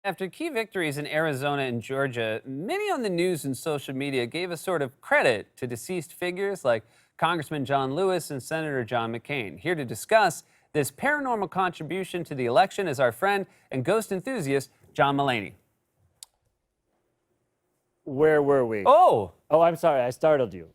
After key victories in Arizona and Georgia, many on the news and social media gave a sort of credit to deceased figures like Congressman John Lewis and Senator John McCain. Here to discuss this paranormal contribution to the election is our friend and ghost enthusiast, John Mulaney. Where were we? Oh, I'm sorry, I startled you.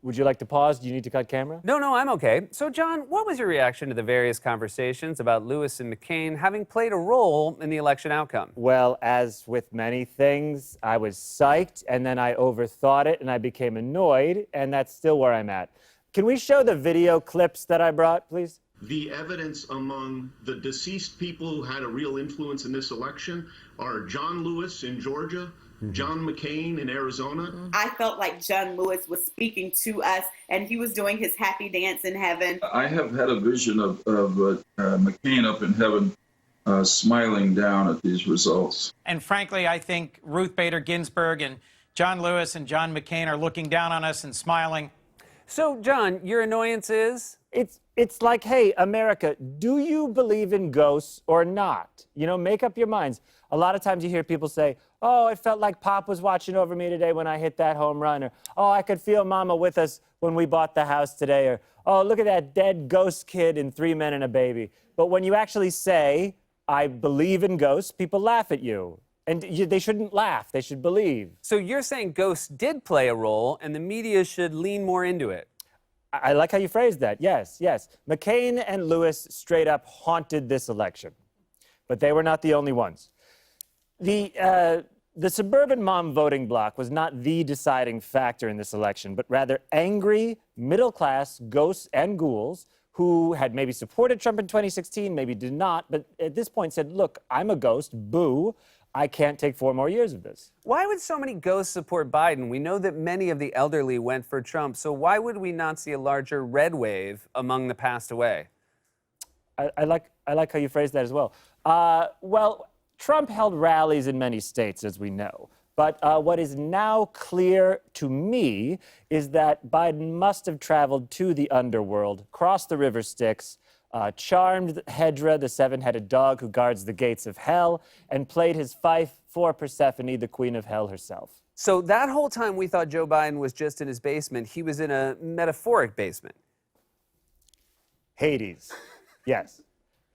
Would you like to pause? Do you need to cut camera? no, I'm okay. So, John, what was your reaction to the various conversations about Lewis and McCain having played a role in the election outcome? Well, as with many things, I was psyched, and then I overthought it, and I became annoyed, and that's still where I'm at. Can we show the video clips that I brought, please? The evidence among the deceased people who had a real influence in this election are John Lewis in Georgia, John McCain in Arizona. I felt like John Lewis was speaking to us, and he was doing his happy dance in heaven. I have had a vision of McCain up in heaven smiling down at these results. And frankly, I think Ruth Bader Ginsburg and John Lewis and John McCain are looking down on us and smiling. So, John, your annoyance is? It's like, hey, America, do you believe in ghosts or not? You know, make up your minds. A lot of times you hear people say, oh, it felt like Pop was watching over me today when I hit that home run, or, oh, I could feel Mama with us when we bought the house today, or, oh, look at that dead ghost kid in 3 Men and a Baby. But when you actually say, I believe in ghosts, people laugh at you. And they shouldn't laugh, they should believe. So you're saying ghosts did play a role and the media should lean more into it? I like how you phrased that. Yes. McCain and Lewis straight up haunted this election. But they were not the only ones. The suburban mom voting bloc was not the deciding factor in this election, but rather angry, middle-class ghosts and ghouls who had maybe supported Trump in 2016, maybe did not, but at this point said, look, I'm a ghost, boo. I can't take 4 more years of this. Why would so many ghosts support Biden? We know that many of the elderly went for Trump, so why would we not see a larger red wave among the passed away? I like how you phrased that as well. Well, Trump held rallies in many states, as we know. But what is now clear to me is that Biden must have traveled to the underworld, crossed the river Styx, charmed Hedra, the 7-headed dog who guards the gates of hell, and played his fife for Persephone, the queen of hell herself. So that whole time we thought Joe Biden was just in his basement, he was in a metaphoric basement. Hades. Yes.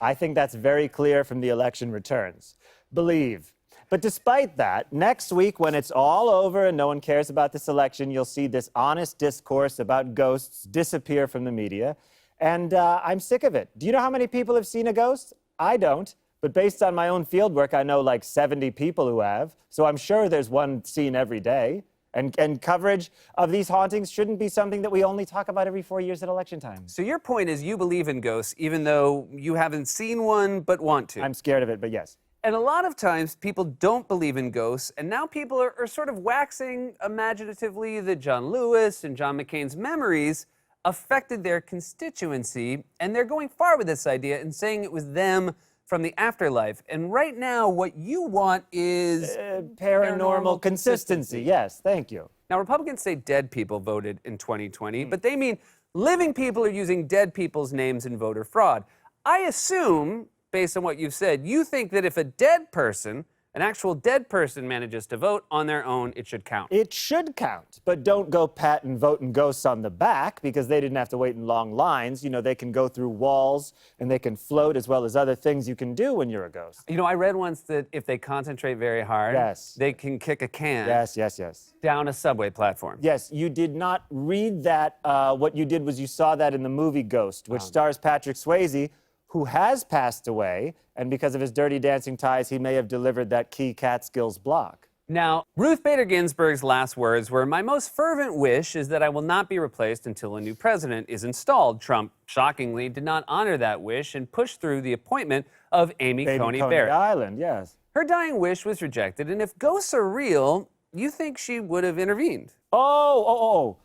I think that's very clear from the election returns. Believe. But despite that, next week when it's all over and no one cares about this election, you'll see this honest discourse about ghosts disappear from the media. And I'm sick of it. Do you know how many people have seen a ghost? I don't. But based on my own fieldwork, I know like 70 people who have. So I'm sure there's one seen every day. And coverage of these hauntings shouldn't be something that we only talk about every 4 years at election time. So your point is you believe in ghosts, even though you haven't seen one but want to. I'm scared of it, but yes. And a lot of times people don't believe in ghosts, and now people are sort of waxing imaginatively that John Lewis and John McCain's memories affected their constituency, and they're going far with this idea and saying it was them from the afterlife. And right now, what you want is... paranormal consistency. Yes, thank you. Now, Republicans say dead people voted in 2020, but they mean living people are using dead people's names in voter fraud. I assume, based on what you've said, you think that if a dead person, an actual dead person, manages to vote on their own, it should count. It should count, but don't go patting voting ghosts on the back because they didn't have to wait in long lines. You know, they can go through walls and they can float as well as other things you can do when you're a ghost. You know, I read once that if they concentrate very hard, Yes. they can kick a can Yes. down a subway platform. Yes, you did not read that. What you did was you saw that in the movie Ghost, which stars Patrick Swayze, who has passed away, and because of his Dirty Dancing ties, he may have delivered that key Catskills block. Now, Ruth Bader Ginsburg's last words were, "My most fervent wish is that I will not be replaced until a new president is installed." Trump, shockingly, did not honor that wish and pushed through the appointment of Amy Coney Barrett. Island, yes. Her dying wish was rejected, and if ghosts are real, you think she would have intervened. No.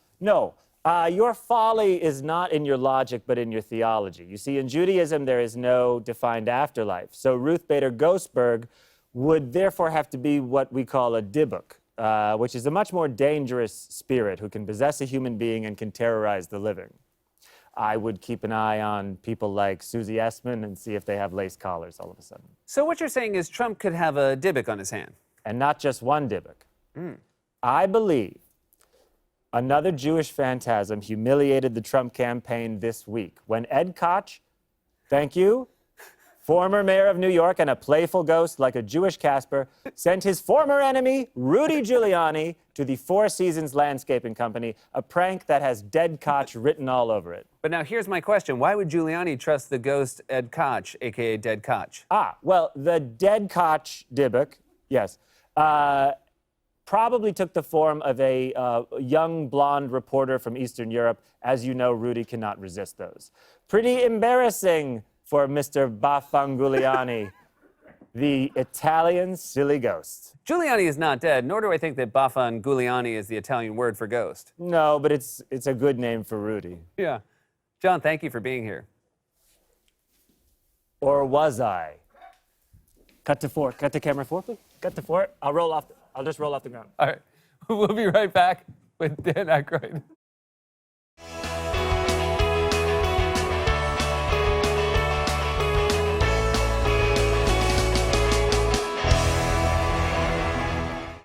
Your folly is not in your logic, but in your theology. You see, in Judaism, there is no defined afterlife. So Ruth Bader Ginsburg would therefore have to be what we call a dibbuk, which is a much more dangerous spirit who can possess a human being and can terrorize the living. I would keep an eye on people like Susie Essman and see if they have lace collars all of a sudden. So what you're saying is Trump could have a Dybbuk on his hand. And not just one Dybbuk. I believe another Jewish phantasm humiliated the Trump campaign this week when Ed Koch, thank you, former mayor of New York and a playful ghost like a Jewish Casper, sent his former enemy, Rudy Giuliani, to the Four Seasons Landscaping Company, a prank that has Dead Koch written all over it. But now here's my question. Why would Giuliani trust the ghost Ed Koch, a.k.a. Dead Koch? Well, the Dead Koch Dybbuk, yes, probably took the form of a young blonde reporter from Eastern Europe. As you know, Rudy cannot resist those. Pretty embarrassing for Mr. Bafanguliani, the Italian silly ghost. Giuliani is not dead, nor do I think that Bafanguliani is the Italian word for ghost. No, but it's a good name for Rudy. Yeah. John, thank you for being here. Or was I? Cut to 4. Cut to camera 4, please. Cut to 4. I'll just roll off the ground. All right. We'll be right back with Dan Aykroyd.